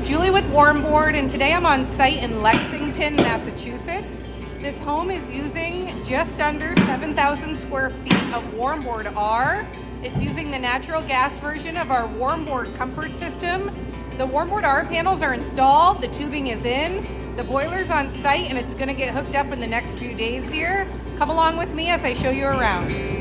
Julie with Warmboard, and today I'm on site in Lexington, Massachusetts. This home is using just under 7,000 square feet of Warmboard-R. It's using the natural gas version of our Warmboard Comfort System. The Warmboard-R panels are installed, the tubing is in, the boiler's on site, and it's going to get hooked up in the next few days here. Come along with me as I show you around.